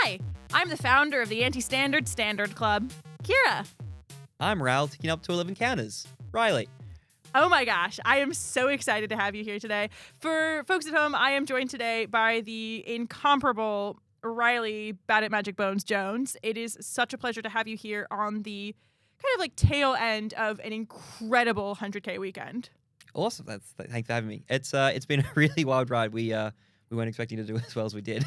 Hi, I'm the founder of the Anti-Standard Standard Club, Kira. I'm Raoul, taking up to 11 counters. Riley. Oh my gosh, I am so excited to have you here today. For folks at home, I am joined today by the incomparable Riley Bad at Magic Bones Jones. It is such a pleasure to have you here on the kind of like tail end of an incredible 100K weekend. Awesome. Thanks for having me. It's been a really wild ride. We weren't expecting to do as well as we did.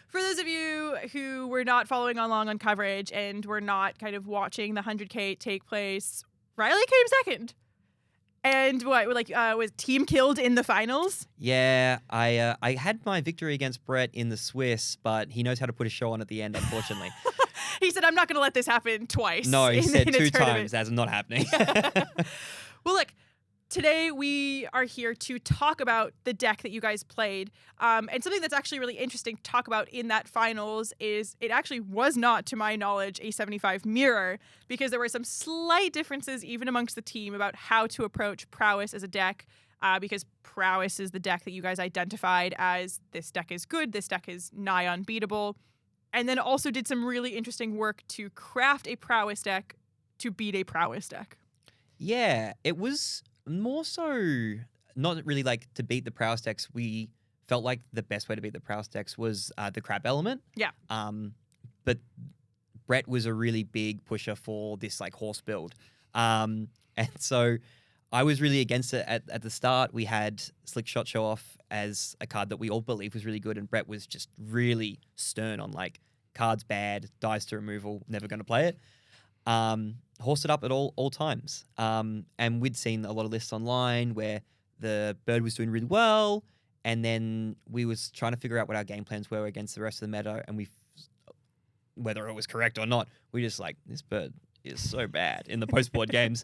For those of you who were not following along on coverage and were not kind of watching the 100K take place, Riley came second. And was team killed in the finals? Yeah, I had my victory against Brett in the Swiss, but he knows how to put a show on at the end, unfortunately. He said, I'm not going to let this happen twice. No, he said two tournament. times. That's not happening. Well, look, today we are here to talk about the deck that you guys played. And something that's actually really interesting to talk about in that finals is it actually was not, to my knowledge, a 75 mirror, because there were some slight differences even amongst the team about how to approach Prowess as a deck, because Prowess is the deck that you guys identified as this deck is good, this deck is nigh unbeatable, and then also did some really interesting work to craft a Prowess deck to beat a Prowess deck. Yeah, it was more so not really like to beat the Prowess decks. We felt like the best way to beat the Prowess decks was the crab element. Yeah. But Brett was a really big pusher for this like horse build. And so I was really against it at the start. We had Slick Shot show off as a card that we all believed was really good, and Brett was just really stern on like cards bad, dies to removal, never going to play it. Horse it up at all times. And we'd seen a lot of lists online where the bird was doing really well, and then we was trying to figure out what our game plans were against the rest of the meta, and whether it was correct or not, we just like, this bird is so bad in the post-board games.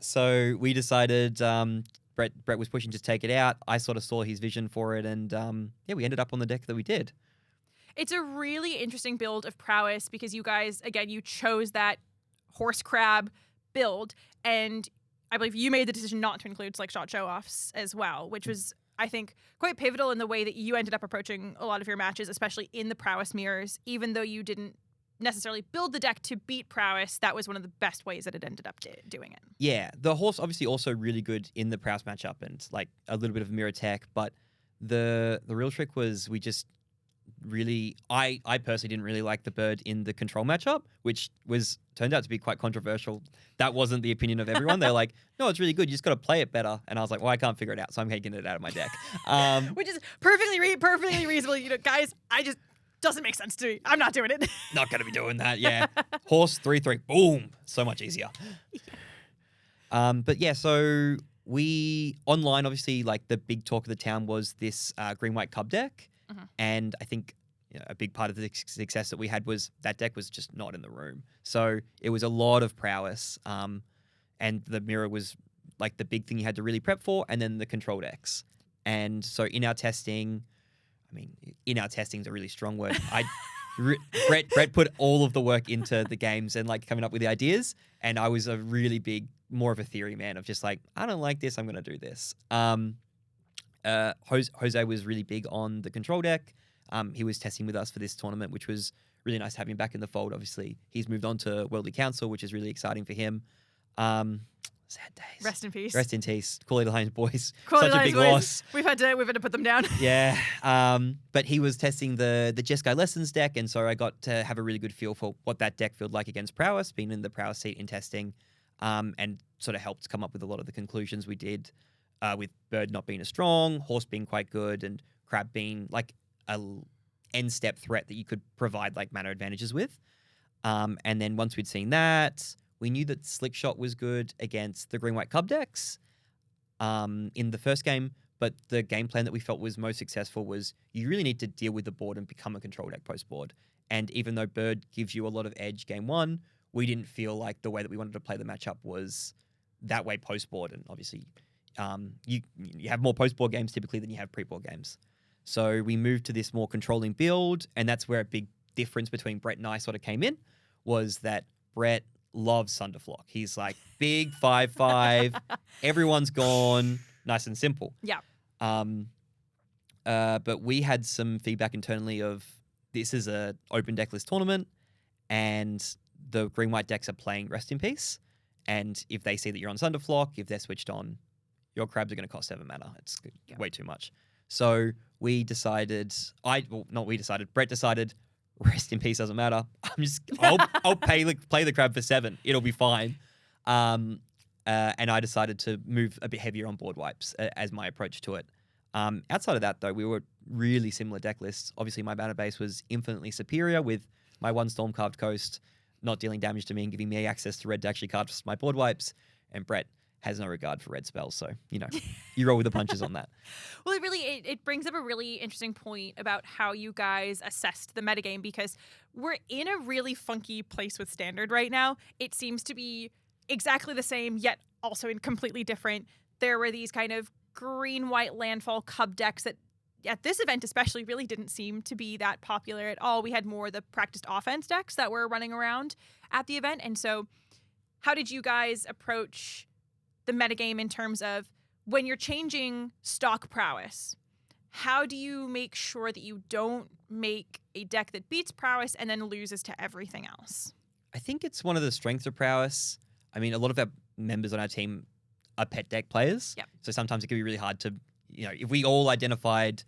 So we decided Brett was pushing to take it out. I sort of saw his vision for it, and we ended up on the deck that we did. It's a really interesting build of Prowess because you guys, again, you chose that horse crab build, and I believe you made the decision not to include Slick Shot show-offs as well, which was, I think, quite pivotal in the way that you ended up approaching a lot of your matches, especially in the Prowess mirrors. Even though you didn't necessarily build the deck to beat Prowess, that was one of the best ways that it ended up doing it. Yeah, the horse obviously also really good in the Prowess matchup and like a little bit of mirror tech, but the real trick was we just really, I personally didn't really like the bird in the control matchup, which turned out to be quite controversial. That wasn't the opinion of everyone. They're like, no, it's really good. You just got to play it better. And I was like, well, I can't figure it out, so I'm taking it out of my deck. Which is perfectly reasonable. You know, guys, doesn't make sense to me. I'm not doing it. Not going to be doing that. Yeah. Horse 3/3. Boom. So much easier. But yeah, so we online, obviously, like the big talk of the town was this green-white cub deck. Mm-hmm. And I think a big part of the success that we had was that deck was just not in the room. So it was a lot of Prowess. And the mirror was like the big thing you had to really prep for, and then the control decks. And so in our testing is a really strong word. Brett put all of the work into the games and like coming up with the ideas. And I was a really big, more of a theory man of just like, I don't like this, I'm going to do this. Jose was really big on the control deck. He was testing with us for this tournament, which was really nice to have him back in the fold. Obviously, he's moved on to Worldly Council, which is really exciting for him. Sad days. Rest in peace. Rest in peace. Quality Lions boys. Quality Such Lions a big loss. We've had to put them down. Yeah. But he was testing the Jeskai Lessons deck, and so I got to have a really good feel for what that deck felt like against Prowess, being in the Prowess seat in testing, and sort of helped come up with a lot of the conclusions we did. With bird not being as strong, horse being quite good, and crab being like a end step threat that you could provide like mana advantages with. And then once we'd seen that, we knew that Slick Shot was good against the green-white cub decks in the first game, but the game plan that we felt was most successful was you really need to deal with the board and become a control deck post-board. And even though bird gives you a lot of edge game one, we didn't feel like the way that we wanted to play the matchup was that way post-board. And obviously you have more post-board games typically than you have pre-board games. So we moved to this more controlling build, and that's where a big difference between Brett and I sort of came in, was that Brett loves Sunderflock. He's like, big 5/5, everyone's gone, nice and simple. Yeah. But we had some feedback internally of this is a open decklist tournament, and the green-white decks are playing Rest in Peace. And if they see that you're on Thunderflock, if they're switched on, your crabs are going to cost 7 mana. It's way too much. So we decided, Brett decided, Rest in Peace doesn't matter. I'll play the crab for 7. It'll be fine. And I decided to move a bit heavier on board wipes as my approach to it. Outside of that, though, we were really similar deck lists. Obviously, my mana base was infinitely superior with my 1 Storm-Carved Coast not dealing damage to me and giving me access to red to actually card my board wipes. And Brett has no regard for red spells, so, you roll with the punches on that. Well, it brings up a really interesting point about how you guys assessed the metagame, because we're in a really funky place with Standard right now. It seems to be exactly the same, yet also in completely different. There were these kind of green-white landfall cub decks that at this event especially really didn't seem to be that popular at all. We had more the practiced offense decks that were running around at the event. And so how did you guys approach the metagame in terms of when you're changing stock prowess? How do you make sure that you don't make a deck that beats prowess and then loses to everything else? I think it's one of the strengths of prowess. I mean, a lot of our members on our team are pet deck players. Yep. So sometimes it can be really hard to, if we all identified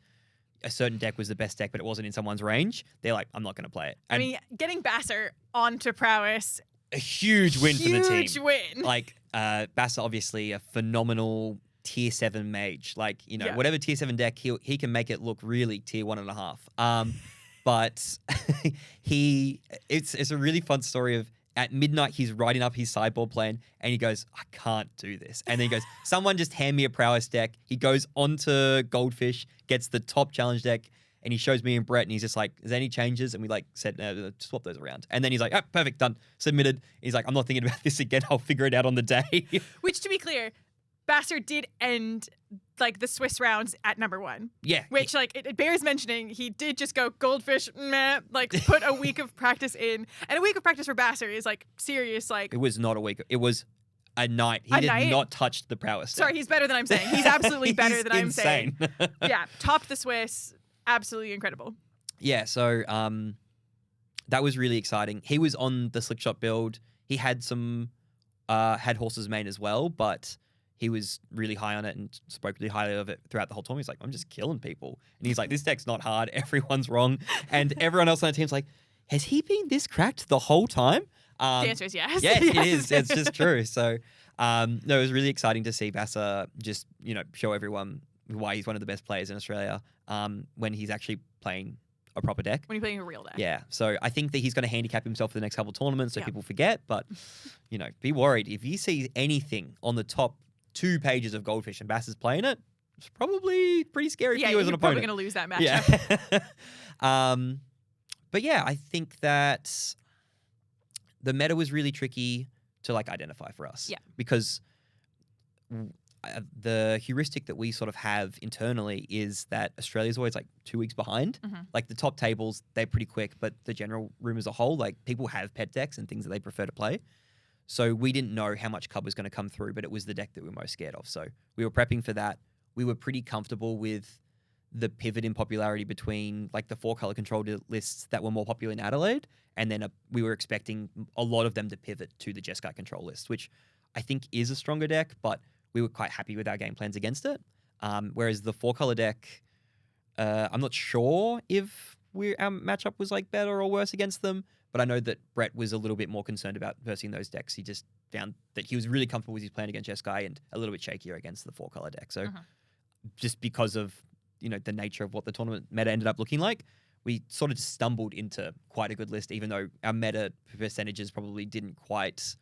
a certain deck was the best deck, but it wasn't in someone's range, they're like, I'm not going to play it. And I mean, getting Basser onto prowess, a huge win for the team. Huge win. Like, Basser, obviously a phenomenal tier 7 mage. Like, whatever tier 7 deck, he can make it look really tier 1.5. But it's a really fun story of, at midnight, he's writing up his sideboard plan, and he goes, I can't do this. And then he goes, someone just hand me a prowess deck. He goes onto Goldfish, gets the top challenge deck, and he shows me and Brett, and he's just like, is there any changes? And we said, no, swap those around. And then he's like, oh, perfect, done, submitted. And he's like, I'm not thinking about this again. I'll figure it out on the day. Which, to be clear, Basser did end the Swiss rounds at number 1. Yeah. Which it bears mentioning, he did just go Goldfish, meh, put a week of practice in. And a week of practice for Basser is serious. It was not a week. It was a night. He did not touch the prowess deck. Sorry, he's better than I'm saying. He's absolutely better than I'm saying. Insane. Yeah, topped the Swiss. Absolutely incredible. Yeah, so that was really exciting. He was on the Slickshot build. He had had Horse's Mane as well, but he was really high on it and spoke really highly of it throughout the whole tournament. He's like, I'm just killing people. And he's like, this deck's not hard. Everyone's wrong. And everyone else on the team's like, has he been this cracked the whole time? The answer is yes. Yes, it is. It's just true. So, no, it was really exciting to see Basser just, show everyone why he's one of the best players in Australia when he's actually playing a proper deck. When you're playing a real deck. Yeah. So I think that he's going to handicap himself for the next couple of tournaments so people forget. But, be worried. If you see anything on the top 2 pages of Goldfish and Basser's playing it, it's probably pretty scary for you as an opponent. You're probably going to lose that matchup. Yeah. But yeah, I think that the meta was really tricky to identify for us. Yeah. Because the heuristic that we sort of have internally is that Australia's always 2 weeks behind. Mm-hmm. The top tables, they're pretty quick, but the general room as a whole, people have pet decks and things that they prefer to play. So we didn't know how much cub was going to come through, but it was the deck that we were most scared of. So we were prepping for that. We were pretty comfortable with the pivot in popularity between the 4-color control lists that were more popular in Adelaide, and then we were expecting a lot of them to pivot to the Jeskai control list, which I think is a stronger deck, but we were quite happy with our game plans against it. Whereas the 4-color deck, I'm not sure if our matchup was better or worse against them, but I know that Brett was a little bit more concerned about versing those decks. He just found that he was really comfortable with his plan against Jeskai and a little bit shakier against the 4-color deck. So just because of the nature of what the tournament meta ended up looking like, we sort of just stumbled into quite a good list, even though our meta percentages probably didn't quite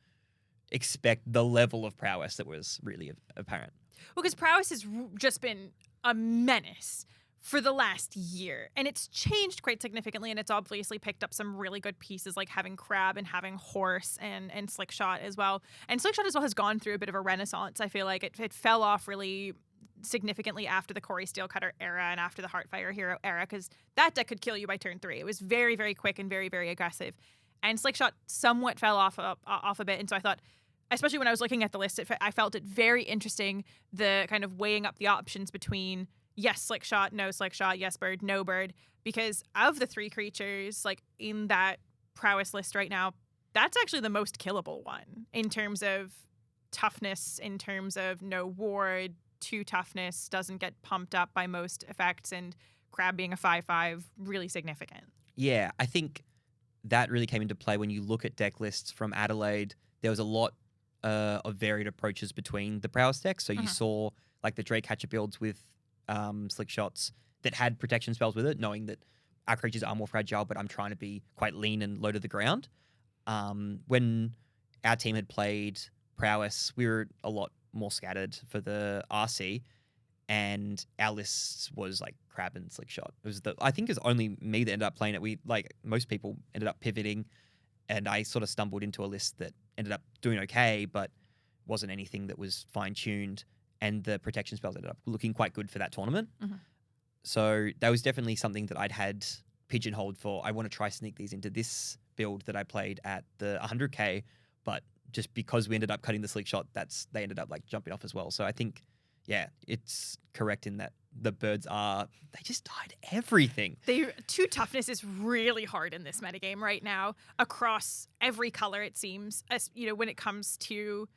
expect the level of prowess that was really apparent. Well, because prowess has just been a menace for the last year, and it's changed quite significantly, and it's obviously picked up some really good pieces like having Crab and having Horse and Slickshot as well. And Slickshot as well has gone through a bit of a renaissance. I feel like it fell off really significantly after the Corey Steelcutter era and after the Heartfire Hero era, because that deck could kill you by turn 3. It was very, very quick and very, very aggressive. And Slickshot somewhat fell off a bit, and so I thought, especially when I was looking at the list, I felt it very interesting, the kind of weighing up the options between yes, Slickshot, no Slickshot, yes, Bird, no Bird, because of the 3 creatures, like in that prowess list right now, that's actually the most killable one in terms of toughness, in terms of no ward, 2 toughness, doesn't get pumped up by most effects, and crab being a 5/5, really significant. Yeah, I think that really came into play when you look at deck lists from Adelaide. There was a lot of varied approaches between the prowess decks. So you saw like the Drake Hatchet builds with slick shots that had protection spells with it, knowing that our creatures are more fragile, but I'm trying to be quite lean and low to the ground. When our team had played prowess, we were a lot more scattered for the RC, and our list was like crab and slick shot. I think it was only me that ended up playing it. We like most people ended up pivoting, and I sort of stumbled into a list that ended up doing okay, but wasn't anything that was fine tuned. And the protection spells ended up looking quite good for that tournament. So that was definitely something that I'd had pigeonholed for. I want to try sneak these into this build that I played at the 100K, but just because we ended up cutting the slick shot, they ended up like jumping off as well. So I think, yeah, it's correct in that the birds they just died everything. 2 toughness is really hard in this metagame right now across every color, it seems. As you know, when it comes to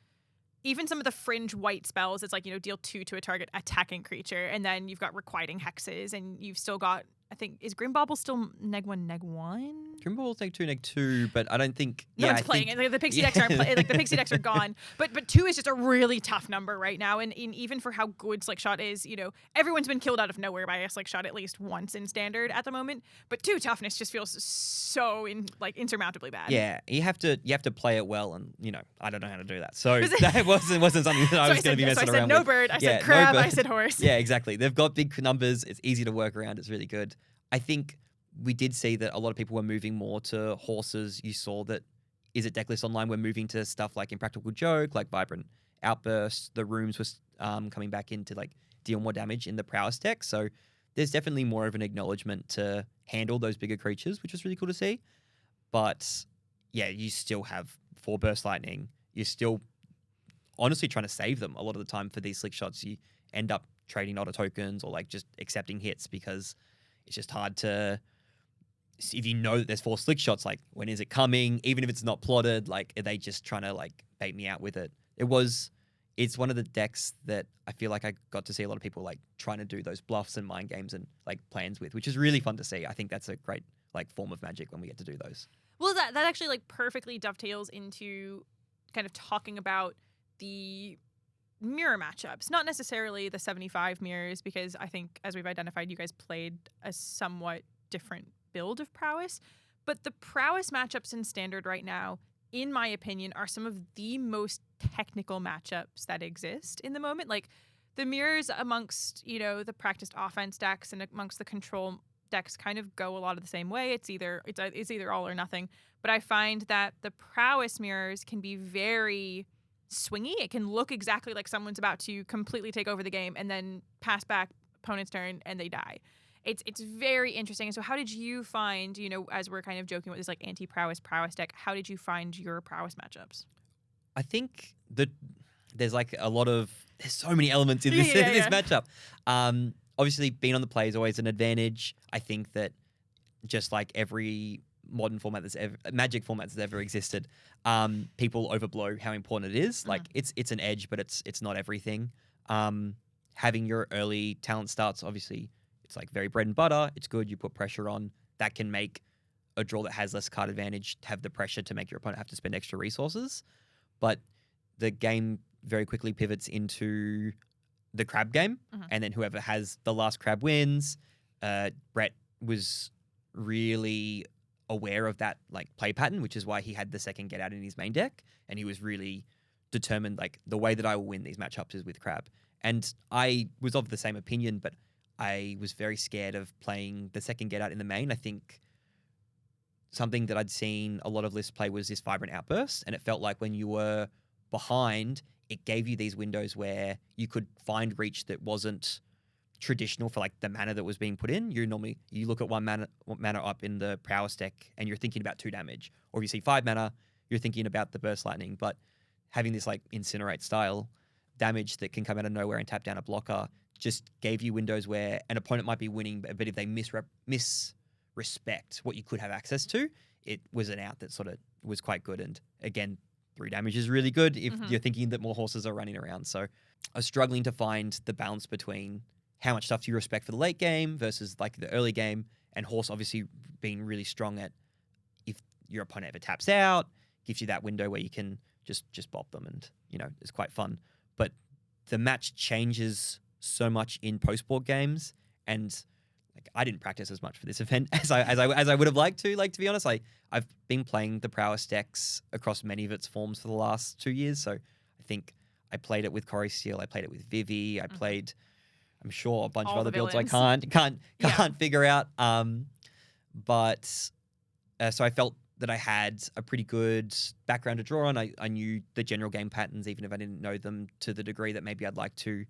even some of the fringe white spells, it's like, deal 2 to a target attacking creature, and then you've got requiting hexes, and you've still got, I think, is Grimbauble still neg1, neg1? Grimbaubble's neg2, neg2, but I don't think... No one's playing it. Like, the Pixie decks aren't playing. Like, the Pixie decks are gone. But 2 is just a really tough number right now, and even for how good Slick Shot is, everyone's been killed out of nowhere by a Slick Shot at least once in Standard at the moment, but 2 toughness just feels so insurmountably bad. Yeah, you have to play it well, and, I don't know how to do that. So that wasn't something that I was going to be messing around with. So I said no bird, I said crab, I said horse. Yeah, exactly. They've got big numbers. It's easy to work around. It's really good. I think we did see that a lot of people were moving more to horses. You saw that Is It Decklist Online were moving to stuff like Impractical Joke, like Vibrant Outburst. The rooms was coming back in to like deal more damage in the prowess deck. So there's definitely more of an acknowledgement to handle those bigger creatures, which is really cool to see. But yeah, you still have 4 Burst Lightning. You're still honestly trying to save them a lot of the time for these slick shots. You end up trading auto tokens or like just accepting hits because it's just hard to, if you know that there's 4 slick shots, like when is it coming? Even if it's not plotted, like are they just trying to like bait me out with it? It's one of the decks that I feel like I got to see a lot of people like trying to do those bluffs and mind games and like plans with, which is really fun to see. I think that's a great like form of Magic when we get to do those. Well, that actually like perfectly dovetails into kind of talking about the mirror matchups, not necessarily the 75 mirrors, because I think, as we've identified, you guys played a somewhat different build of prowess, but the prowess matchups in Standard right now, in my opinion, are some of the most technical matchups that exist in the moment. Like the mirrors amongst, the practiced offense decks and amongst the control decks kind of go a lot of the same way. It's either all or nothing, but I find that the prowess mirrors can be very swingy. It can look exactly like someone's about to completely take over the game and then pass back opponent's turn and they die. It's very interesting. And so how did you find, as we're kind of joking about this like anti-prowess deck, how did you find your prowess matchups? I think that there's so many elements in this matchup. Obviously being on the play is always an advantage. I think that just like every modern format Magic format that's ever existed, people overblow how important it is. Like it's an edge, but it's not everything. Having your early talent starts, obviously it's like very bread and butter. It's good. You put pressure on. That can make a draw that has less card advantage have the pressure to make your opponent have to spend extra resources. But the game very quickly pivots into the crab game, and then whoever has the last crab wins. Brett was really aware of that like play pattern, which is why he had the second get out in his main deck, and he was really determined like the way that I will win these matchups is with crab. And I was of the same opinion, but I was very scared of playing the second get out in the main. I think something that I'd seen a lot of lists play was this Vibrant Outburst, and it felt like when you were behind, it gave you these windows where you could find reach that wasn't traditional for like the mana that was being put in. You look at one mana up in the prowess deck and you're thinking about 2 damage, or if you see 5 mana, you're thinking about the burst lightning. But having this like incinerate style damage that can come out of nowhere and tap down a blocker just gave you windows where an opponent might be winning, but if they misrespect what you could have access to, it was an out that sort of was quite good. And again, 3 damage is really good if you're thinking that more horses are running around. So I was struggling to find the balance between how much stuff do you respect for the late game versus like the early game, and horse obviously being really strong at if your opponent ever taps out, gives you that window where you can just bop them, and it's quite fun. But the match changes so much in post-board games, and like I didn't practice as much for this event as I would have liked to. Like, to be honest, I've been playing the Prowess decks across many of its forms for the last 2 years. So I think I played it with Corey Steele, I played it with Vivi, I played, I'm sure, a bunch of other builds I can't figure out. But so I felt that I had a pretty good background to draw on. I knew the general game patterns, even if I didn't know them to the degree that maybe I'd like to,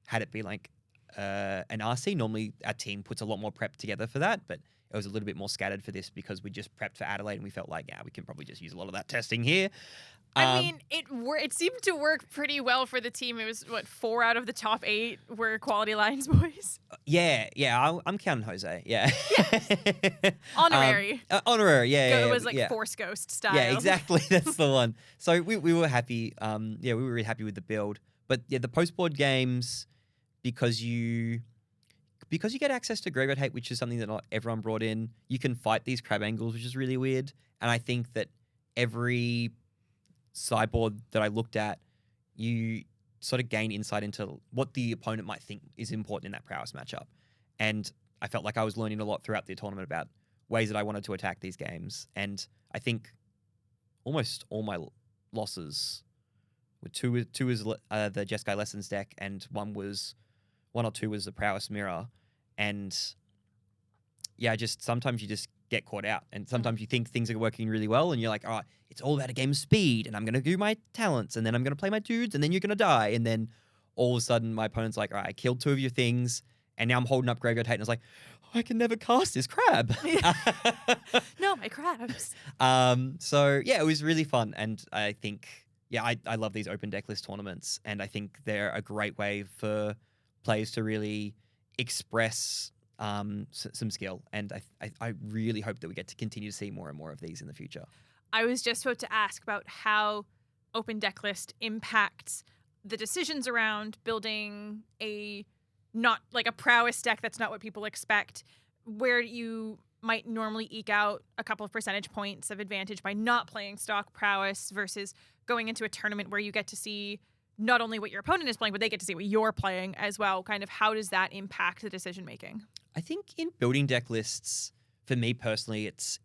had it be like an RC. Normally our team puts a lot more prep together for that, but it was a little bit more scattered for this because we just prepped for Adelaide and we felt like, we can probably just use a lot of that testing here. I mean, it seemed to work pretty well for the team. It was, 4 out of the top 8 were quality lines boys? Yeah, I'm counting Jose, yeah. Honorary. Honorary, yeah. It was like Force Ghost style. Yeah, exactly, that's the one. So we were happy, we were really happy with the build. But yeah, the post-board games, because you get access to Graveyard Hate, which is something that not everyone brought in, you can fight these crab angles, which is really weird. And I think that every sideboard that I looked at, you sort of gain insight into what the opponent might think is important in that Prowess matchup. And I felt like I was learning a lot throughout the tournament about ways that I wanted to attack these games. And I think almost all my losses were two was the Jeskai Lessons deck, and one or two was the Prowess Mirror. And yeah, sometimes you just get caught out, and sometimes you think things are working really well and you're like, it's all about a game of speed and I'm going to do my talents and then I'm going to play my dudes and then you're going to die. And then all of a sudden my opponent's like, I killed 2 of your things and now I'm holding up Graveyard Hate, and I was like, I can never cast this crab. No, my crabs. So yeah, it was really fun. And I think, I love these open decklist tournaments, and I think they're a great way for players to really express some skill, and I really hope that we get to continue to see more and more of these in the future. I was just about to ask about how open decklist impacts the decisions around building not like a Prowess deck that's not what people expect, where you might normally eke out a couple of percentage points of advantage by not playing stock Prowess versus going into a tournament where you get to see not only what your opponent is playing, but they get to see what you're playing as well. Kind of how does that impact the decision making? I think in building deck lists, for me personally, it's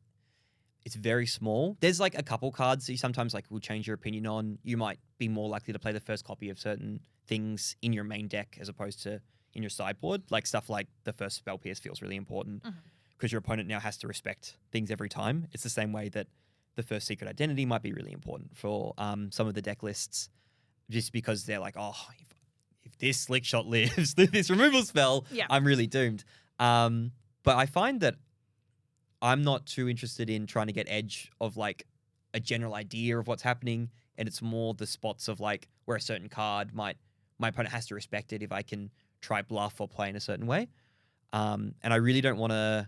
very small. There's like a couple cards that you sometimes like will change your opinion on. You might be more likely to play the first copy of certain things in your main deck as opposed to in your sideboard. Like stuff like the first Spell Pierce feels really important because your opponent now has to respect things every time. It's the same way that the first Secret Identity might be really important for some of the deck lists, just because they're like, if this Slick Shot lives, this removal spell, I'm really doomed. But I find that I'm not too interested in trying to get edge of like a general idea of what's happening, and it's more the spots of like where a certain card my opponent has to respect it if I can try bluff or play in a certain way. And I really don't want to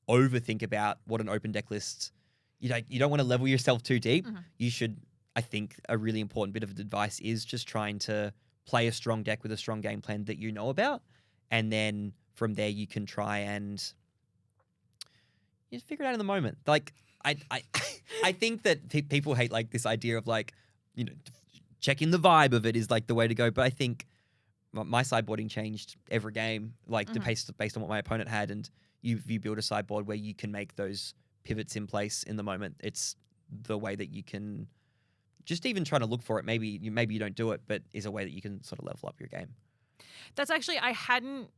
overthink about what an open deck list. You don't want to level yourself too deep. You should. I think a really important bit of advice is just trying to play a strong deck with a strong game plan that you know about, and then from there you can try and just figure it out in the moment. Like I think that people hate like this idea of like, checking the vibe of it is like the way to go. But I think my sideboarding changed every game, like based on what my opponent had, and you build a sideboard where you can make those pivots in place in the moment. It's the way that you can just even try to look for it. Maybe you don't do it, but is a way that you can sort of level up your game. That's actually, I hadn't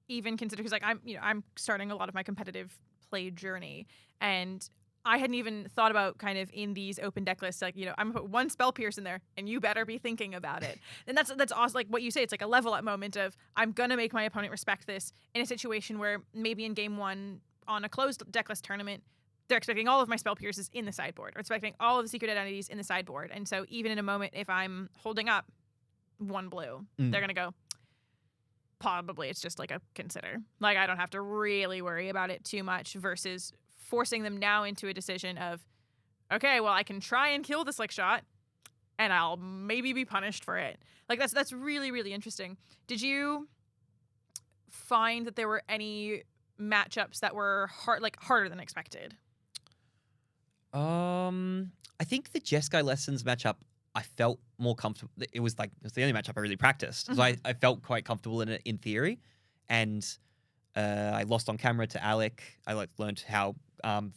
even considered, because like I'm starting a lot of my competitive play journey, and I hadn't even thought about kind of in these open deck lists, like, I'm gonna put 1 Spell Pierce in there and you better be thinking about it. And that's awesome. Like what you say, it's like a level up moment of I'm gonna make my opponent respect this in a situation where maybe in game 1 on a closed deck list tournament, they're expecting all of my Spell Pierces in the sideboard, or expecting all of the Secret Identities in the sideboard. And so even in a moment, if I'm holding up 1 blue, they're gonna go, probably it's just like a consider. Like, I don't have to really worry about it too much versus forcing them now into a decision of, okay, well, I can try and kill the slick shot and I'll maybe be punished for it. Like, that's really, really interesting. Did you find that there were any matchups that were harder than expected? I think the Jeskai Lessons matchup, I felt more comfortable. It was the only matchup I really practiced. So I felt quite comfortable in it in theory. And I lost on camera to Alec. I learned how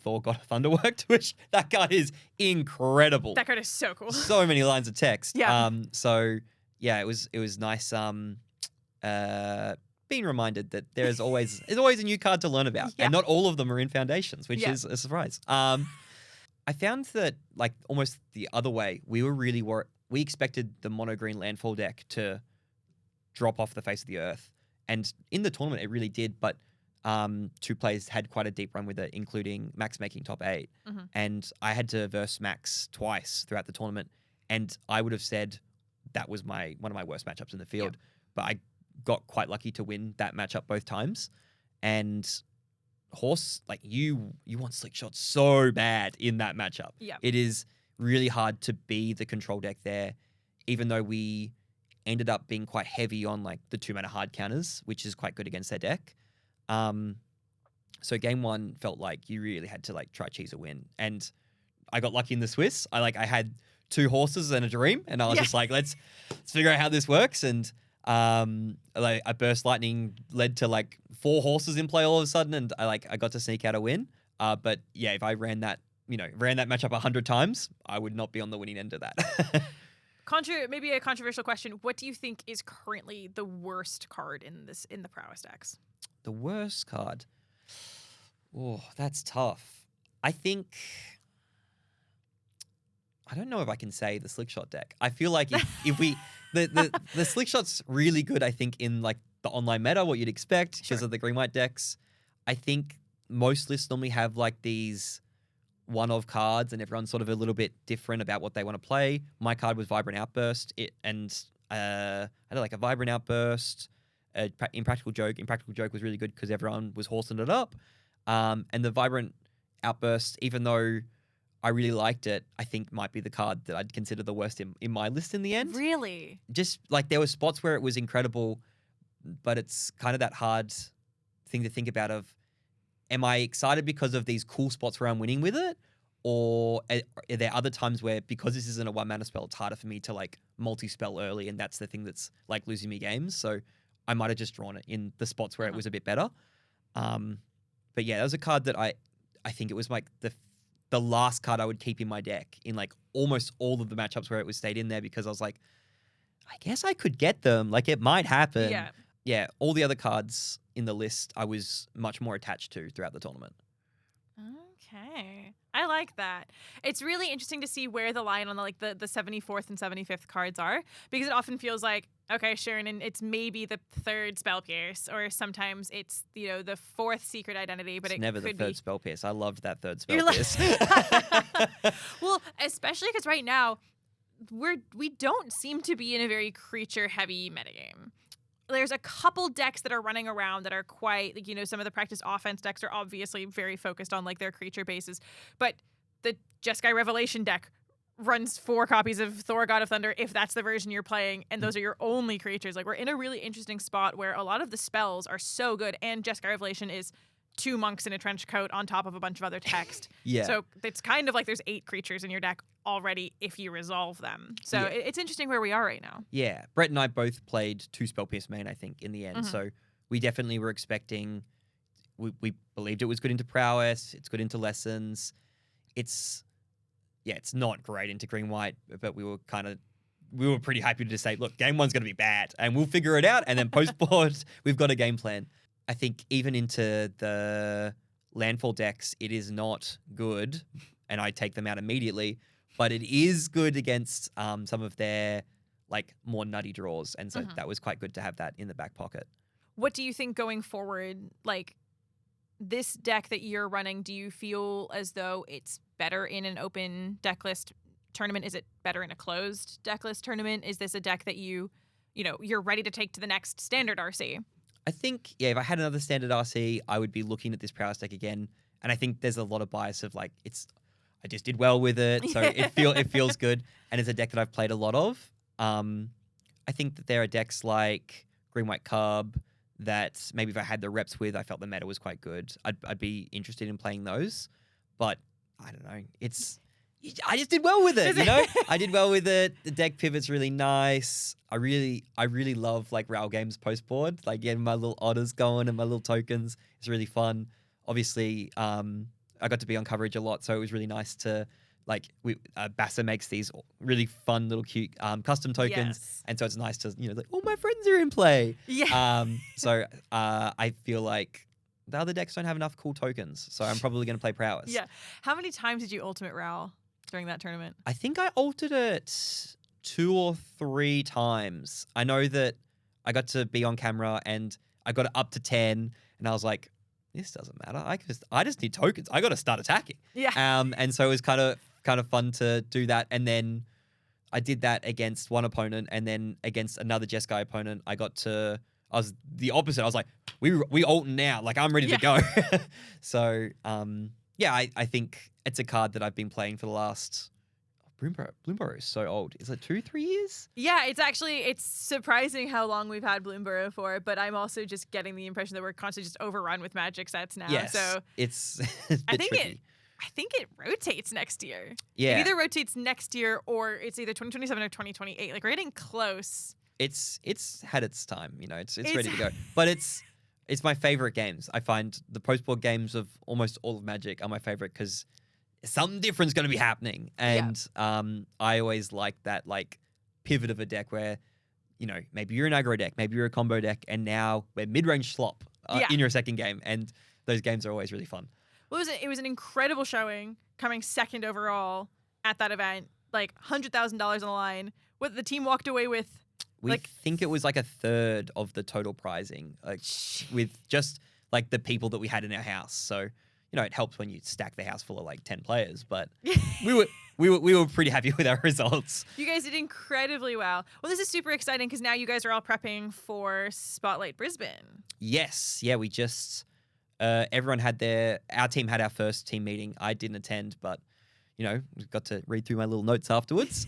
Thor God of Thunder worked, which that card is incredible. That card is so cool. So many lines of text. Yeah. So yeah, it was nice being reminded that there's always a new card to learn about. Yeah. And not all of them are in Foundations, which is a surprise. I found that, like, almost the other way, we were really worried. We expected the mono green landfall deck to drop off the face of the earth. And in the tournament, it really did. But two players had quite a deep run with it, including Max making top 8. And I had to verse Max twice throughout the tournament. And I would have said that was one of my worst matchups in the field. But I got quite lucky to win that matchup both times. And Horse, like, you want slick shots so bad in that matchup. Yeah. It is really hard to be the control deck there, even though we ended up being quite heavy on, like, the 2-mana hard counters, which is quite good against their deck. So game 1 felt like you really had to, like, try cheese a win. And I got lucky in the Swiss. I had 2 horses and a dream, and I was just like, let's figure out how this works. And like, a burst lightning led to, like, 4 horses in play all of a sudden, and I got to sneak out a win. But yeah, if I ran that matchup 100 times, I would not be on the winning end of that. Maybe a controversial question. What do you think is currently the worst card in the Prowess decks? The worst card? Oh, that's tough. I think, I don't know if I can say the Slickshot deck. I feel like if we the Slickshot's really good, I think, in, like, the online meta, what you'd expect because of the green-white decks. I think most lists normally have, like, these one-of cards, and everyone's sort of a little bit different about what they want to play. My card was Vibrant Outburst. I had, like, a Vibrant Outburst, Impractical Joke. Impractical Joke was really good because everyone was horsing it up. And the Vibrant Outburst, even though I really liked it, I think might be the card that I'd consider the worst in my list in the end. Really? Just, like, there were spots where it was incredible, but it's kind of that hard thing to think about of, am I excited because of these cool spots where I'm winning with it? Or are there other times where, because this isn't a 1-mana spell, it's harder for me to, like, multi-spell early, and that's the thing that's, like, losing me games. So I might have just drawn it in the spots where it was a bit better. But yeah, that was a card that I think it was, like, the last card I would keep in my deck in, like, almost all of the matchups where it was stayed in there, because I was like, I guess I could get them. Like, it might happen. Yeah. Yeah, all the other cards in the list I was much more attached to throughout the tournament. Okay. I like that. It's really interesting to see where the line on the 74th and 75th cards are, because it often feels like, okay, sure, and it's maybe the 3rd Spell Pierce, or sometimes it's, the 4th Secret Identity, but It's it never could the 3rd be... Spell Pierce. I loved that 3rd Spell You're like- Pierce. Well, especially because right now we don't seem to be in a very creature-heavy metagame. There's a couple decks that are running around that are quite, some of the practice offense decks are obviously very focused on, like, their creature bases. But the Jeskai Revelation deck runs 4 copies of Thor God of Thunder, if that's the version you're playing, and those are your only creatures. Like, we're in a really interesting spot where a lot of the spells are so good, and Jeskai Revelation is 2 monks in a trench coat on top of a bunch of other text. Yeah. So it's kind of like there's 8 creatures in your deck already if you resolve them. So Yeah. it's interesting where we are right now. Yeah. Brett and I both played 2 Spell Pierce main, I think, in the end. So we definitely were expecting, we believed it was good into Prowess, it's good into Lessons. It's not great into green-white, but we were pretty happy to say, look, game 1's going to be bad, and we'll figure it out, and then post-board, we've got a game plan. I think even into the landfall decks, it is not good, and I take them out immediately, but it is good against some of their, like, more nutty draws, and so that was quite good to have that in the back pocket. What do you think going forward, like, this deck that you're running, do you feel as though it's better in an open decklist tournament? Is it better in a closed decklist tournament? Is this a deck that you you're ready to take to the next standard RC. I think, yeah, if I had another standard RC, I would be looking at this Prowess deck again. And I think there's a lot of bias of like, I just did well with it, so it feels good. And it's a deck that I've played a lot of. I think that there are decks like Green White Cub that maybe if I had the reps with, I felt the meta was quite good. I'd be interested in playing those. But I don't know. I just did well with it, I did well with it. The deck pivot's really nice. I really love like Rail Games post board, like getting my little otters going and my little tokens. It's really fun. Obviously, I got to be on coverage a lot, so it was really nice to Bassa makes these really fun little cute custom tokens, and so it's nice to like, all my friends are in play. Yeah. So I feel like the other decks don't have enough cool tokens, so I'm probably going to play Prowess. Yeah. How many times did you ultimate Raoul during that tournament? I think I altered it 2 or 3 times. I know that I got to be on camera and I got it up to 10, and I was like, this doesn't matter. I just need tokens. I got to start attacking. Yeah. And so it was kind of fun to do that. And then I did that against one opponent, and then against another Jeskai opponent, I was the opposite. I was like, we ulting now. Like, I'm ready to go. So, I think it's a card that I've been playing for the last... Bloomborough is so old. Is it 2-3 years? Yeah, it's surprising how long we've had Bloomborough for, but I'm also just getting the impression that we're constantly just overrun with Magic sets now. Yes, so it's a bit tricky. I think it rotates next year. Yeah. It either rotates next year or it's either 2027 or 2028. Like, we're getting close. It's had its time, it's ready to go. But it's my favorite games. I find the post-board games of almost all of Magic are my favorite because something different's going to be happening. And I always like that pivot of a deck where, maybe you're an aggro deck, maybe you're a combo deck, and now we're mid-range slop in your second game. And those games are always really fun. Well, it was an incredible showing, coming second overall at that event, like $100,000 on the line. What the team walked away with. We think it was like a third of the total prizing, with just the people that we had in our house. So, it helps when you stack the house full of 10 players, but we were pretty happy with our results. You guys did incredibly well. Well, this is super exciting because now you guys are all prepping for Spotlight Brisbane. Yes. Yeah, we just... everyone had our team had our first team meeting. I didn't attend, but, we got to read through my little notes afterwards.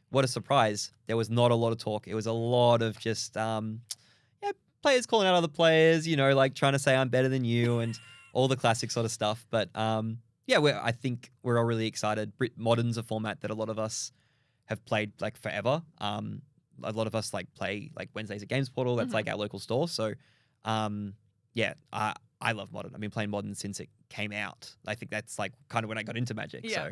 What a surprise. There was not a lot of talk. It was a lot of just, players calling out other players, trying to say I'm better than you and all the classic sort of stuff. But, I think we're all really excited. Modern's a format that a lot of us have played, forever. A lot of us, play, Wednesdays at Games Portal. That's, our local store. So, I love Modern. I've been playing Modern since it came out. I think that's kind of when I got into Magic. Yeah. So,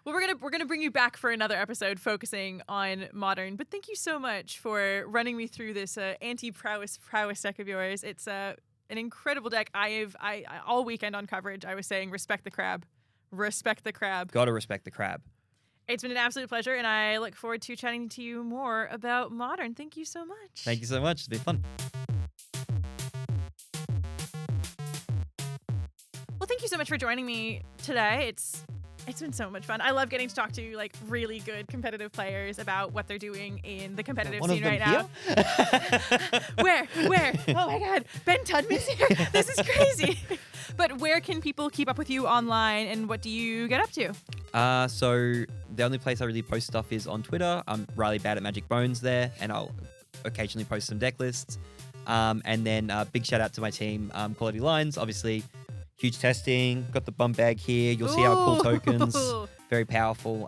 well, we're gonna bring you back for another episode focusing on Modern. But thank you so much for running me through this anti-Prowess deck of yours. It's an incredible deck. I all weekend on coverage I was saying respect the crab, respect the crab. Gotta respect the crab. It's been an absolute pleasure, and I look forward to chatting to you more about Modern. Thank you so much. Thank you so much. It's been fun. Well, thank you so much for joining me today. It's been so much fun. I love getting to talk to really good competitive players about what they're doing in the competitive scene right now. Where? Oh my God, Ben Tudman's here. This is crazy. But where can people keep up with you online, and what do you get up to? So the only place I really post stuff is on Twitter. I'm Riley Bad at Magic Bones there, and I'll occasionally post some deck lists. And then big shout out to my team, Quality Lines, obviously. Huge testing, got the bum bag here. You'll see our cool tokens. Very powerful.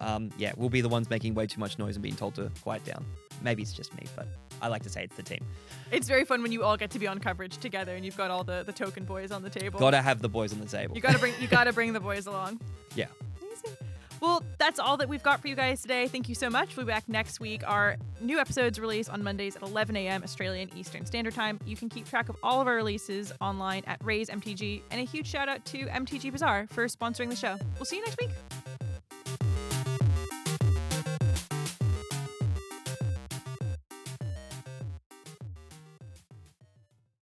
We'll be the ones making way too much noise and being told to quiet down. Maybe it's just me, but I like to say it's the team. It's very fun when you all get to be on coverage together and you've got all the token boys on the table. Gotta have the boys on the table. You gotta bring the boys along. Yeah. Amazing. Well, that's all that we've got for you guys today. Thank you so much. We'll be back next week. Our new episodes release on Mondays at 11 a.m. Australian Eastern Standard Time. You can keep track of all of our releases online at Raise MTG. And a huge shout out to MTG Bazaar for sponsoring the show. We'll see you next week.